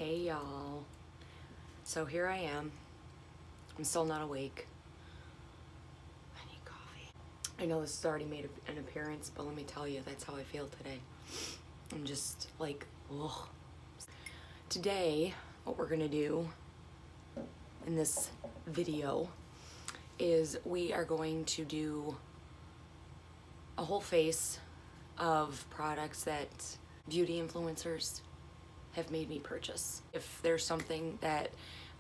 Hey y'all. So here I am. I'm still not awake. I need coffee. I know this has already made an appearance, but let me tell you, that's how I feel today. I'm just like, ugh. Today, what we're gonna do in this video is we are going to do a whole face of products that beauty influencers have made me purchase. If there's something that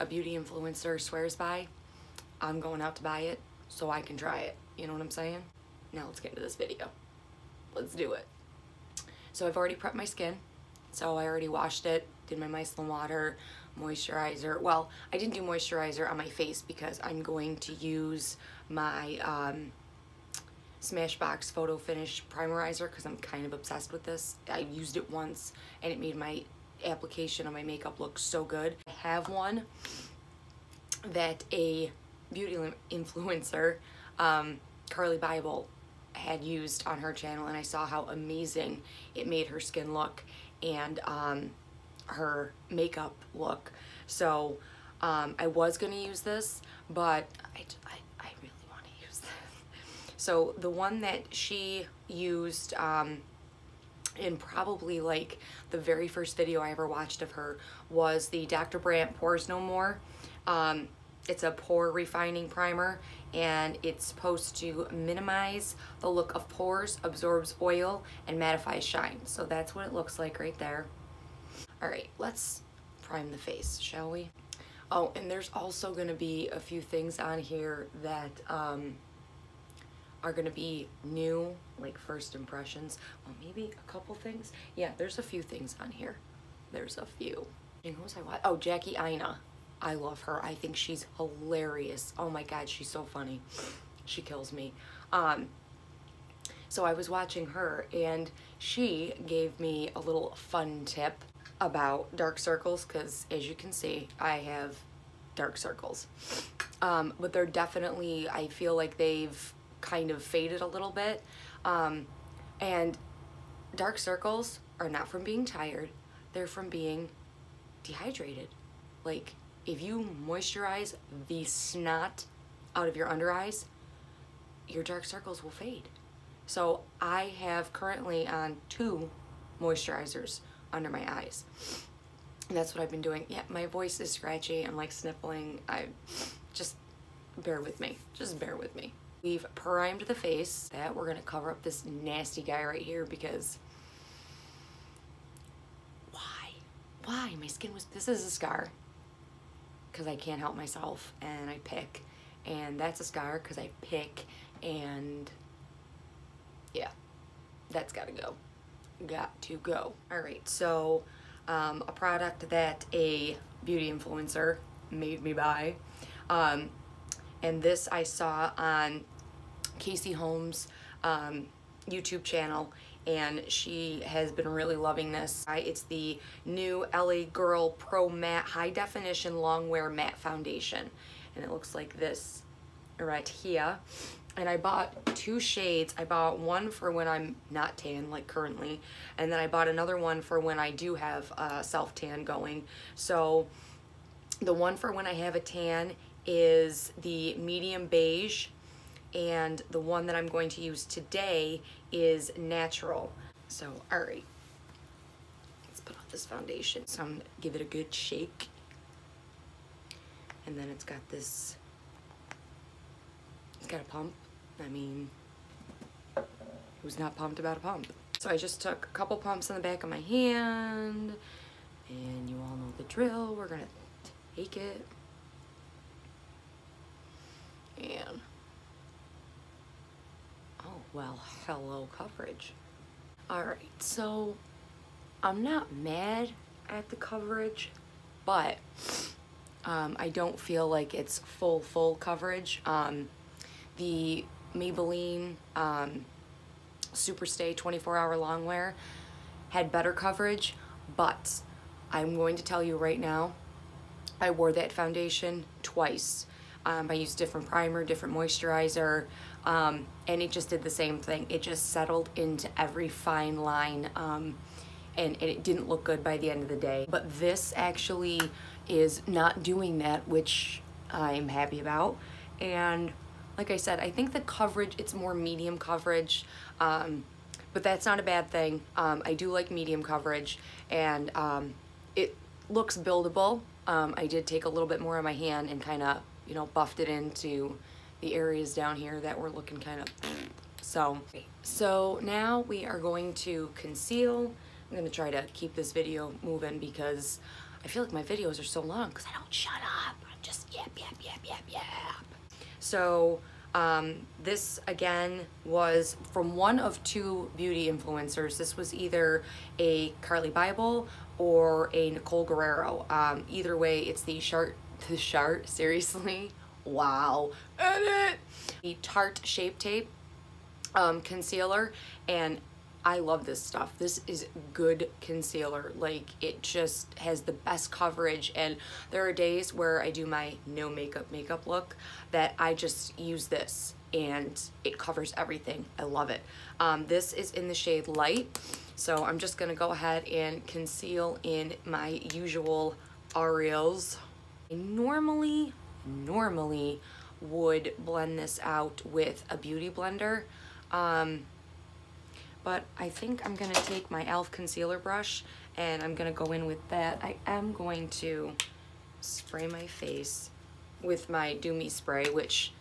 a beauty influencer swears by, I'm going out to buy it so I can try it. You know what I'm saying? Now let's get into this video. Let's do it. So I've already prepped my skin. So I already washed it, did my micellar water, moisturizer. Well, I didn't do moisturizer on my face because I'm going to use my SMASHBOX Photo Finish Primerizer because I'm kind of obsessed with this. I used it once and it made my application of my makeup look so good. I have one that a beauty influencer, Carli Bybel, had used on her channel, and I saw how amazing it made her skin look and her makeup look. So I was gonna use this, but I really want to use this. So the one that she used in probably like the very first video I ever watched of her was the Dr. Brandt Pores No More. It's a pore refining primer, and it's supposed to minimize the look of pores, absorbs oil, and mattifies shine. So that's what it looks like right there. All right, let's prime the face, shall we? Oh, and there's also gonna be a few things on here that are gonna be new, like first impressions. Well, maybe a couple things. Yeah, there's a few things on here. There's a few. And who was I watching? Oh, Jackie Aina. I love her. I think she's hilarious. Oh my God, she's so funny. She kills me. So I was watching her, and she gave me a little fun tip about dark circles, because as you can see, I have dark circles. But they're definitely, I feel like they've kind of faded a little bit. And dark circles are not from being tired, they're from being dehydrated. Like, if you moisturize the snot out of your under eyes, your dark circles will fade. So I have currently on 2 moisturizers under my eyes. And that's what I've been doing. Yeah, my voice is scratchy. I'm like sniffling. Just bear with me. Just bear with me. We've primed the face. That we're gonna cover up this nasty guy right here because why? My skin was, this is a scar because I can't help myself and I pick, and that's a scar because I pick, and yeah, that's gotta go. Got to go. All right, so a product that a beauty influencer made me buy, and this I saw on Casey Holmes' YouTube channel, and she has been really loving this. It's the new L.A Girl Pro Matte High Definition Long Wear Matte Foundation, and it looks like this right here. And I bought 2 shades. I bought one for when I'm not tan, like currently, and then I bought another one for when I do have self-tan going. So the one for when I have a tan is the medium beige, and the one that I'm going to use today is natural. So, all right, let's put on this foundation. So I'm gonna give it a good shake. And then it's got this, it's got a pump. I mean, who's not pumped about a pump? So I just took a couple pumps in the back of my hand, and you all know the drill. We're gonna take it and, oh, well, hello coverage. All right, so I'm not mad at the coverage, but I don't feel like it's full coverage. The Maybelline Superstay 24-hour longwear had better coverage, but I'm going to tell you right now, I wore that foundation twice. I used different primer, different moisturizer, and it just did the same thing. It just settled into every fine line, and it didn't look good by the end of the day. But this actually is not doing that, which I'm happy about. And like I said, I think the coverage, it's more medium coverage, but that's not a bad thing. I do like medium coverage, and it looks buildable. I did take a little bit more on my hand and kind of, you know, buffed it into the areas down here that were looking kind of so now we are going to conceal. I'm going to try to keep this video moving because I feel like my videos are so long because I don't shut up. I'm just yap. So this again was from one of two beauty influencers. This was either a Carli Bybel or a Nicole Guerrero. Either way, it's the Tarte, seriously, wow, edit! The Tarte Shape Tape concealer, and I love this stuff. This is good concealer. Like, it just has the best coverage, and there are days where I do my no makeup look that I just use this and it covers everything. I love it. This is in the shade Light, so I'm just gonna go ahead and conceal in my usual areas. I normally would blend this out with a beauty blender, but I think I'm gonna take my e.l.f. concealer brush and I'm gonna go in with that. I am going to spray my face with my Do Me spray, which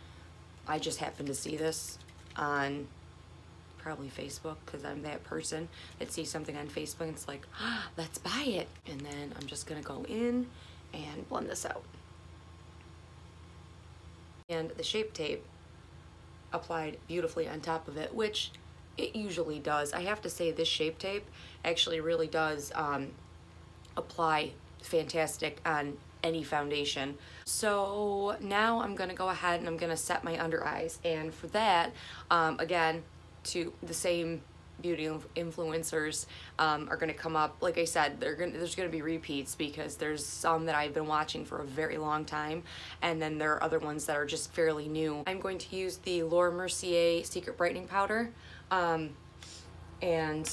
I just happened to see this on probably Facebook, because I'm that person that sees something on Facebook and it's like, ah, let's buy it. And then I'm just gonna go in and blend this out. And the Shape Tape applied beautifully on top of it, which it usually does. I have to say this Shape Tape actually really does apply fantastic on any foundation. So now I'm gonna go ahead and I'm gonna set my under eyes, and for that, again, to the same beauty influencers are gonna come up. Like I said, there's gonna be repeats because there's some that I've been watching for a very long time, and then there are other ones that are just fairly new. I'm going to use the Laura Mercier Secret Brightening Powder, and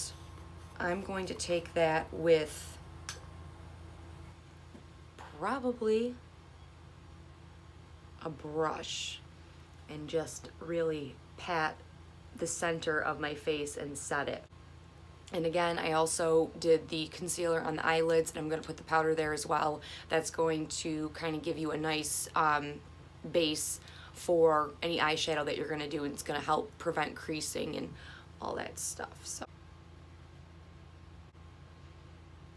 I'm going to take that with probably a brush and just really pat the center of my face and set it. And again, I also did the concealer on the eyelids, and I'm going to put the powder there as well. That's going to kind of give you a nice base for any eyeshadow that you're going to do, and it's going to help prevent creasing and all that stuff. So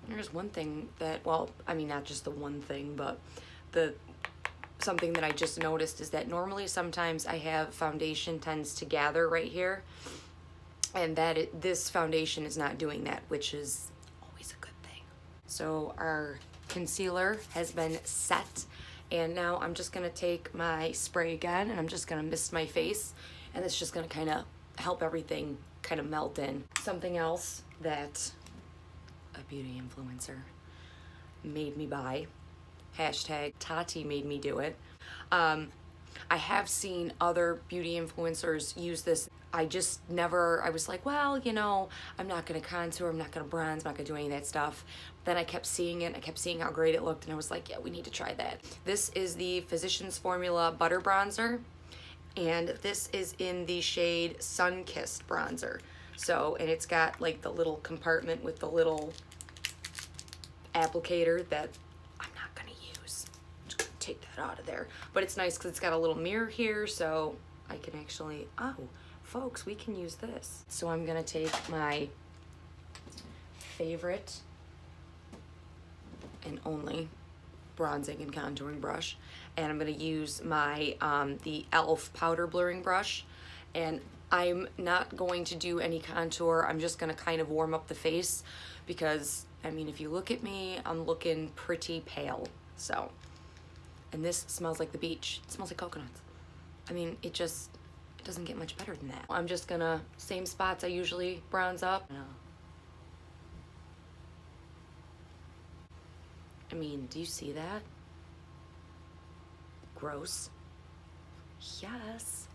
there's one thing that, well, I mean, not just the one thing, but something that I just noticed is that normally sometimes I have foundation tends to gather right here, and that this foundation is not doing that, which is always a good thing. So our concealer has been set, and now I'm just gonna take my spray again and I'm just gonna mist my face, and it's just gonna kind of help everything kind of melt in. Something else that a beauty influencer made me buy, hashtag Tati made me do it. I have seen other beauty influencers use this. I just never, I was like, well, you know, I'm not gonna contour, I'm not gonna bronze, I'm not gonna do any of that stuff. Then I kept seeing it, I kept seeing how great it looked, and I was like, yeah, we need to try that. This is the Physicians Formula Butter Bronzer, and this is in the shade Sun-Kissed Bronzer. So, and it's got like the little compartment with the little applicator that I'm not gonna use. I'm just gonna take that out of there. But it's nice because it's got a little mirror here, so I can actually, oh, folks, we can use this. So I'm gonna take my favorite and only bronzing and contouring brush, and I'm gonna use my the e.l.f. powder blurring brush, and I'm not going to do any contour. I'm just gonna kind of warm up the face because, I mean, if you look at me, I'm looking pretty pale. So, and this smells like the beach. It smells like coconuts. I mean, it doesn't get much better than that. I'm just gonna, same spots I usually bronze up. I mean, do you see that? Gross. Yes.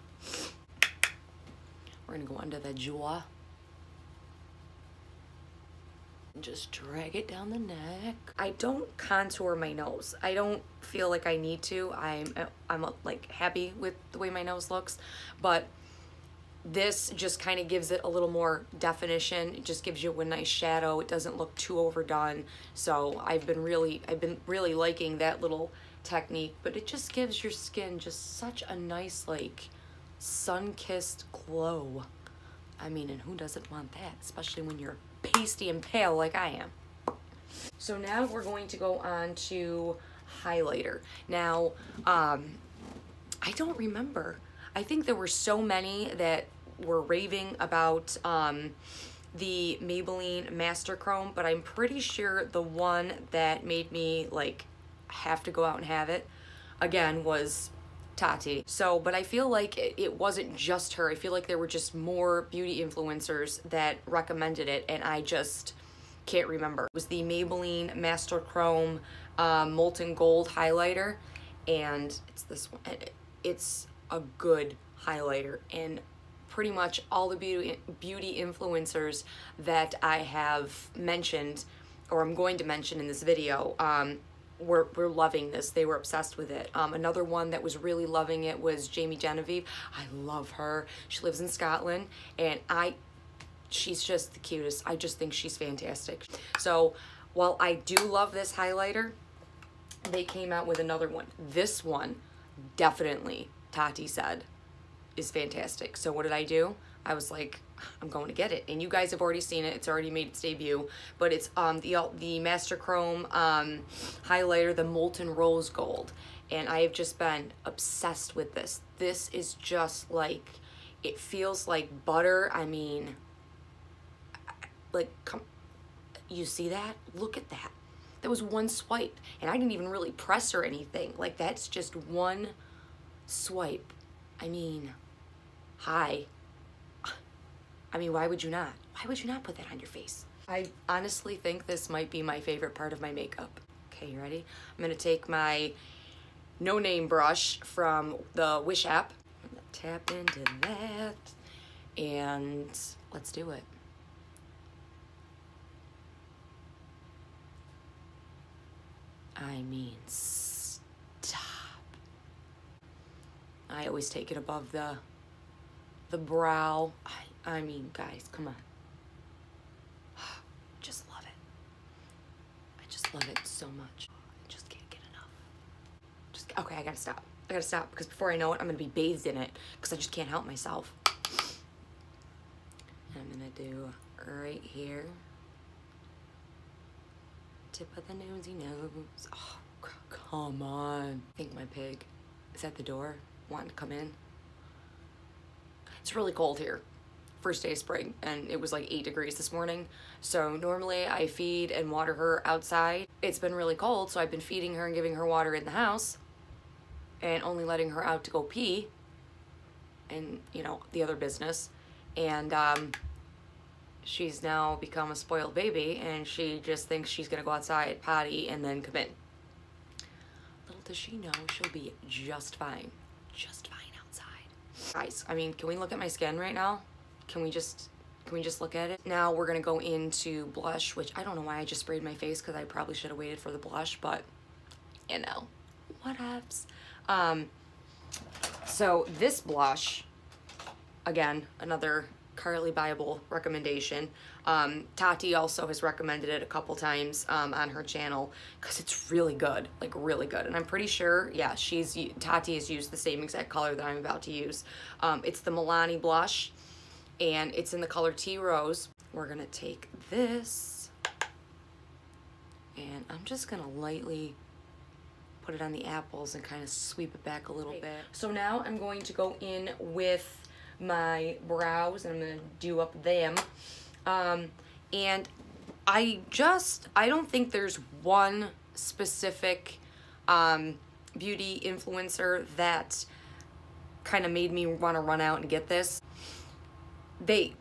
We're gonna go under the jaw. Just drag it down the neck. I don't contour my nose. I don't feel like I need to. I'm like happy with the way my nose looks, but this just kind of gives it a little more definition. It just gives you a nice shadow. It doesn't look too overdone. So I've been really liking that little technique, but it just gives your skin just such a nice, like, sun-kissed glow. I mean, and who doesn't want that, especially when you're pasty and pale like I am. So now we're going to go on to highlighter. Now, I don't remember. I think there were so many that were raving about the Maybelline Masterchrome, but I'm pretty sure the one that made me like have to go out and have it again was TARTE. So, but I feel like it wasn't just her. I feel like there were just more beauty influencers that recommended it, and I just can't remember. It was the Maybelline Masterchrome Molten Gold highlighter, and it's this one. It's a good highlighter, and pretty much all the beauty influencers that I have mentioned, or I'm going to mention in this video, were loving this. They were obsessed with it. Another one that was really loving it was Jamie Genevieve. I love her. She lives in Scotland, and she's just the cutest. I just think she's fantastic. So while I do love this highlighter, they came out with another one. This one, definitely, TARTE said, is fantastic. So what did I do? I was like, I'm going to get it, and you guys have already seen it. It's already made its debut, but it's the Masterchrome highlighter, the Molten Rose Gold, and I have just been obsessed with this. This is just like, it feels like butter. I mean, like, you see that? Look at that. That was one swipe, and I didn't even really press or anything. Like, that's just one swipe. I mean, hi. I mean, why would you not? Why would you not put that on your face? I honestly think this might be my favorite part of my makeup. Okay, you ready? I'm gonna take my no-name brush from the Wish app. I'm gonna tap into that, and let's do it. I mean, stop. I always take it above the brow. I mean, guys, come on. Just love it. I just love it so much. I just can't get enough. Okay, I gotta stop. I gotta stop, because before I know it, I'm gonna be bathed in it, because I just can't help myself. And I'm gonna do right here. Tip of the nosy nose. Oh, come on. I think my pig is at the door, wanting to come in. It's really cold here. First day of spring, and it was like 8 degrees this morning. So normally I feed and water her outside. It's been really cold, so I've been feeding her and giving her water in the house and only letting her out to go pee and, you know, the other business. And she's now become a spoiled baby, and she just thinks she's gonna go outside, potty, and then come in. Little does she know, she'll be just fine. Just fine outside. Guys, I mean, can we look at my skin right now? Can we just look at it? Now we're gonna go into blush, which I don't know why I just sprayed my face, because I probably should have waited for the blush, but you know, whatevs. So this blush, again, another Carli Bybel recommendation. TARTE also has recommended it a couple times on her channel, because it's really good, like really good. And I'm pretty sure, yeah, TARTE has used the same exact color that I'm about to use. It's the MILANI blush, and it's in the color Tea Rose. We're gonna take this, and I'm just gonna lightly put it on the apples and kind of sweep it back a little bit. So now I'm going to go in with my brows, and I'm gonna do up them. And I don't think there's one specific beauty influencer that kind of made me want to run out and get this. They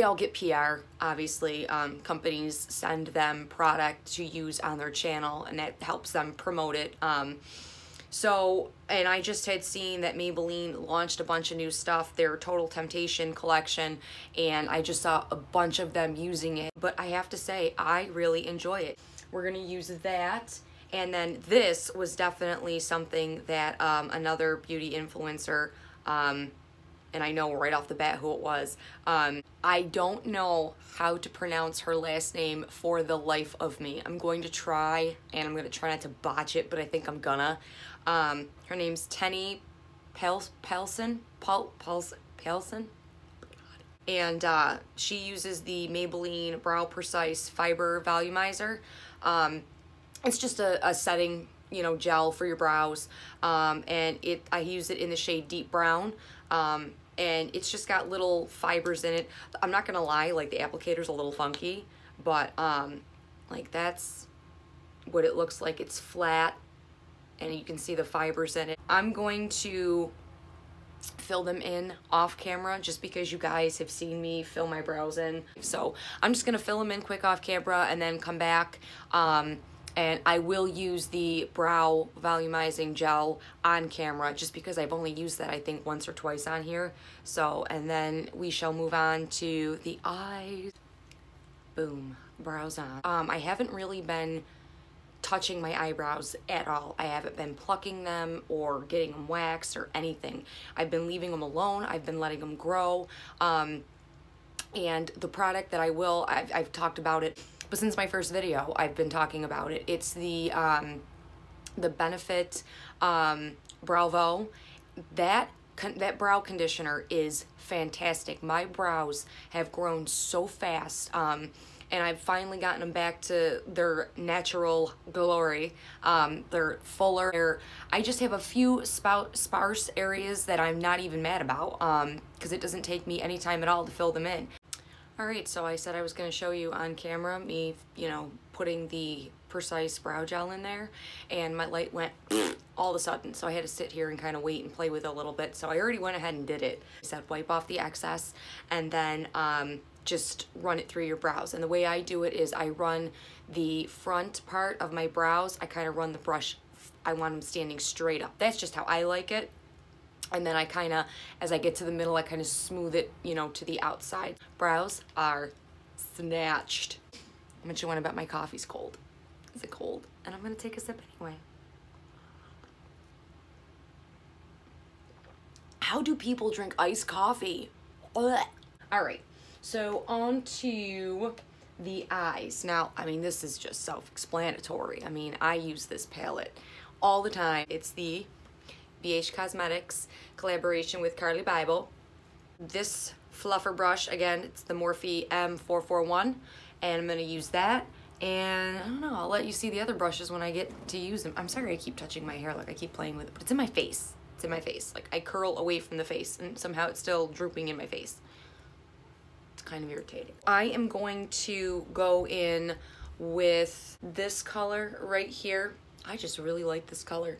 all get PR, obviously. Companies send them product to use on their channel, and that helps them promote it. So, and I just had seen that Maybelline launched a bunch of new stuff, their Total Temptation collection, and I just saw a bunch of them using it. But I have to say, I really enjoy it. We're gonna use that. And then this was definitely something that another beauty influencer, and I know right off the bat who it was. I don't know how to pronounce her last name for the life of me. I'm going to try, and I'm going to try not to botch it, but I think I'm gonna. Her name's Tenny Pelson. And she uses the Maybelline Brow Precise Fiber Volumizer. It's just a setting, you know, gel for your brows, and I use it in the shade Deep Brown, and it's just got little fibers in it. I'm not gonna lie, like the applicator's a little funky, but like that's what it looks like. It's flat, and you can see the fibers in it. I'm going to fill them in off camera just because you guys have seen me fill my brows in. So I'm just gonna fill them in quick off camera and then come back. And I will use the brow volumizing gel on camera just because I've only used that I think once or twice on here. So, and then we shall move on to the eyes. Boom, brows on. I haven't really been touching my eyebrows at all. I haven't been plucking them or getting them waxed or anything. I've been leaving them alone. I've been letting them grow. And the product that I've talked about it, but since my first video, I've been talking about it. It's the Benefit Bravo. That brow conditioner is fantastic. My brows have grown so fast, and I've finally gotten them back to their natural glory. They're fuller. I just have a few sparse areas that I'm not even mad about, because it doesn't take me any time at all to fill them in. Alright, so I said I was going to show you on camera me, you know, putting the Precise Brow Gel in there, and my light went all of a sudden, so I had to sit here and kind of wait and play with it a little bit, so I already went ahead and did it. I said wipe off the excess, and then just run it through your brows. And the way I do it is I run the front part of my brows, I kind of run the brush, I want them standing straight up. That's just how I like it. And then I kind of, as I get to the middle, I kind of smooth it, you know, to the outside. Brows are snatched. How much you want to bet my coffee's cold? Is it cold? And I'm going to take a sip anyway. How do people drink iced coffee? Ugh. All right, so on to the eyes. Now, I mean, this is just self-explanatory. I mean, I use this palette all the time. It's the BH Cosmetics collaboration with Carli Bybel. This fluffer brush, again, it's the Morphe M441, and I'm gonna use that. And I don't know, I'll let you see the other brushes when I get to use them. I'm sorry I keep touching my hair, like I keep playing with it, but it's in my face. It's in my face. Like I curl away from the face and somehow it's still drooping in my face. It's kind of irritating. I am going to go in with this color right here. I just really like this color.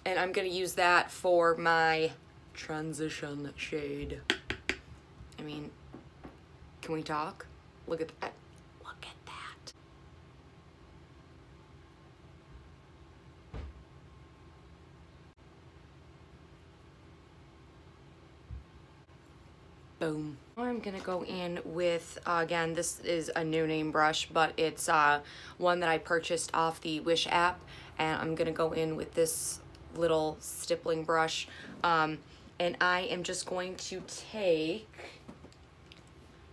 And I'm gonna use that for my transition shade. I mean, can we talk? Look at that. Look at that. Boom. I'm gonna go in with, again, this is a no name brush, but it's one that I purchased off the Wish app, and I'm gonna go in with this little stippling brush, and I am just going to take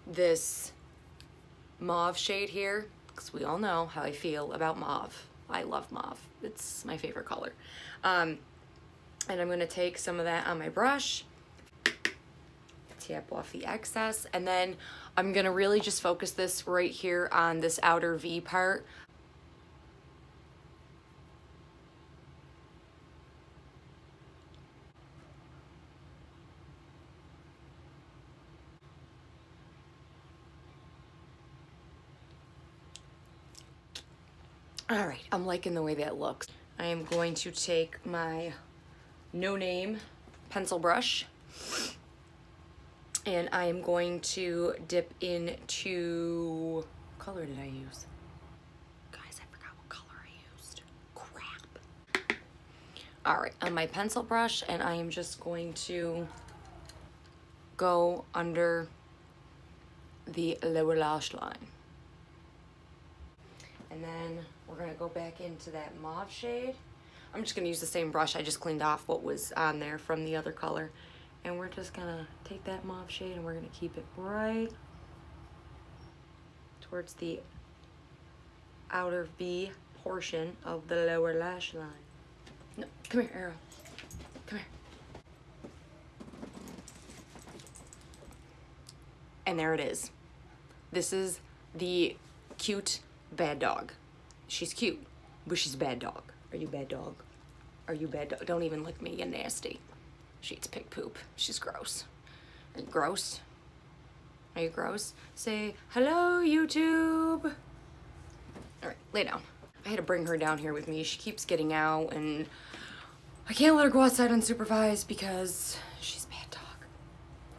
this mauve shade here, because we all know how I feel about mauve. I love mauve. It's my favorite color. And I'm going to take some of that on my brush, tap off the excess, and then I'm going to really just focus this right here on this outer V part. All right, I'm liking the way that looks. I am going to take my no name pencil brush, and I am going to dip into, what color did I use? Guys, I forgot what color I used. Crap. All right, on my pencil brush, and I am just going to go under the lower lash line. And then we're gonna go back into that mauve shade. I'm just gonna use the same brush. I just cleaned off what was on there from the other color. And we're just gonna take that mauve shade and we're gonna keep it right towards the outer V portion of the lower lash line. No, come here, Arrow. Come here. And there it is. This is the cute bad dog. She's cute, but she's a bad dog. Are you bad dog? Are you bad dog? Don't even lick me, you're nasty. She eats pig poop. She's gross. Are you gross? Are you gross? Say, hello, YouTube. All right, lay down. I had to bring her down here with me. She keeps getting out, and I can't let her go outside unsupervised because she's a bad dog.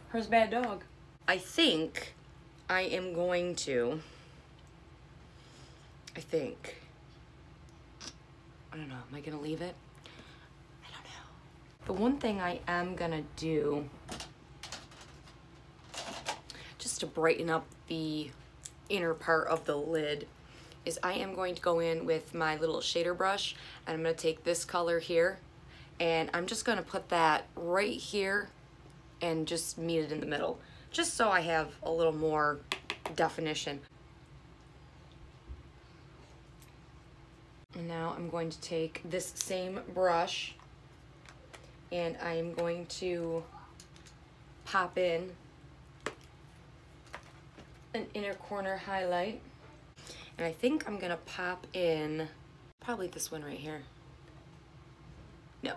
Her's a bad dog. I think I am going to, I don't know, am I gonna leave it? I don't know. The one thing I am gonna do, just to brighten up the inner part of the lid, is I am going to go in with my little shader brush, and I'm gonna take this color here, and I'm just gonna put that right here and just meet it in the middle, just so I have a little more definition. And now I'm going to take this same brush and I'm going to pop in an inner corner highlight. And I think I'm gonna pop in probably this one right here. No,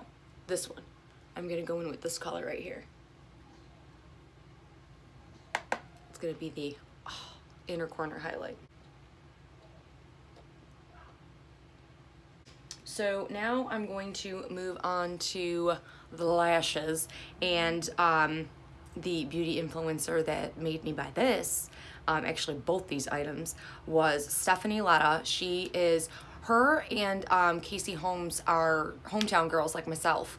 this one. I'm gonna go in with this color right here. It's gonna be the inner corner highlight. So now I'm going to move on to the lashes, and the beauty influencer that made me buy this, actually both these items, was Stephanie Letta. She is, her and Casey Holmes are hometown girls like myself.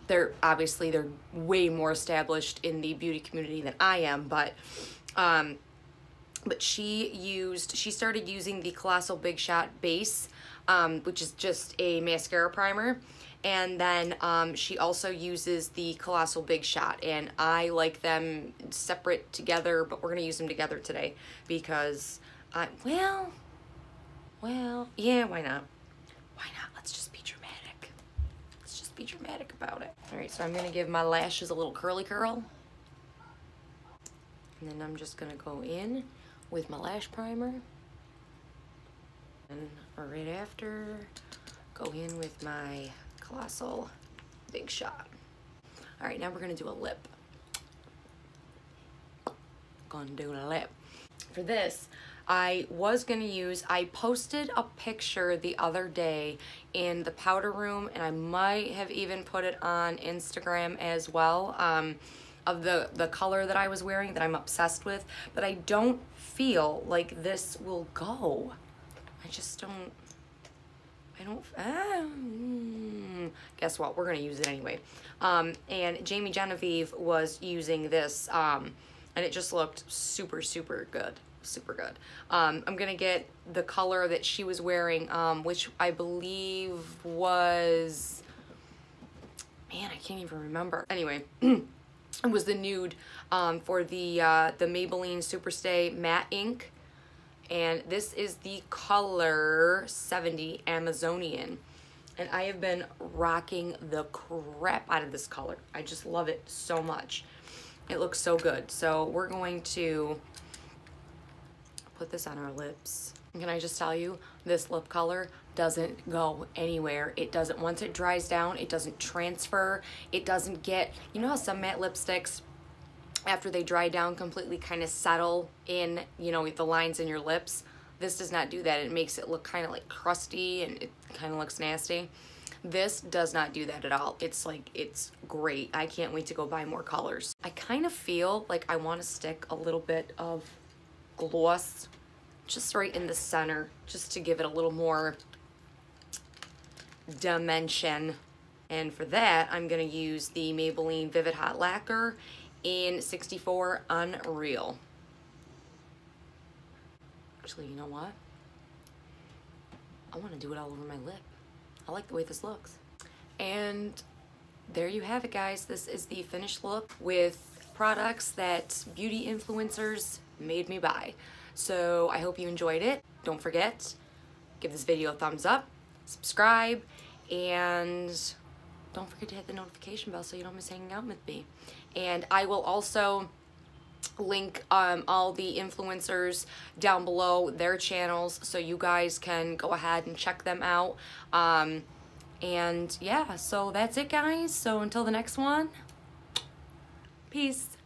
They're way more established in the beauty community than I am, but she started using the Colossal Big Shot base, which is just a mascara primer, and then she also uses the Colossal Big Shot, and I like them separate together, but we're gonna use them together today because well, yeah, why not? Why not? Let's just be dramatic. Let's just be dramatic about it. All right, so I'm gonna give my lashes a little curly curl, and then I'm just gonna go in with my lash primer. And right after, go in with my Colossal Big Shot. All right, now we're gonna do a lip. Gonna do a lip. For this, I posted a picture the other day in the powder room, and I might have even put it on Instagram as well, of the color that I was wearing that I'm obsessed with, but I don't feel like this will go. I just don't, guess what, we're gonna use it anyway. And Jamie Genevieve was using this, and it just looked super, super good, super good. I'm gonna get the color that she was wearing, which I believe was, man, I can't even remember. Anyway, it was the nude, for the Maybelline Superstay Matte Ink. And this is the color 70 Amazonian. And I have been rocking the crap out of this color. I just love it so much. It looks so good. So we're going to put this on our lips. And can I just tell you, this lip color doesn't go anywhere. It doesn't, once it dries down, it doesn't transfer. It doesn't get, you know how some matte lipsticks, after they dry down completely, kind of settle in, you know, the lines in your lips? This does not do that. It makes it look kind of like crusty, and it kind of looks nasty. This does not do that at all. It's like, it's great. I can't wait to go buy more colors. I kind of feel like I want to stick a little bit of gloss just right in the center, just to give it a little more dimension. And for that, I'm gonna use the Maybelline Vivid Hot Lacquer in 64 Unreal. Actually, you know what? I wanna do it all over my lip. I like the way this looks. And there you have it, guys. This is the finished look with products that beauty influencers made me buy. So I hope you enjoyed it. Don't forget, give this video a thumbs up, subscribe, and don't forget to hit the notification bell so you don't miss hanging out with me. And I will also link all the influencers down below, their channels, so you guys can go ahead and check them out. And yeah, so that's it, guys. So until the next one, peace.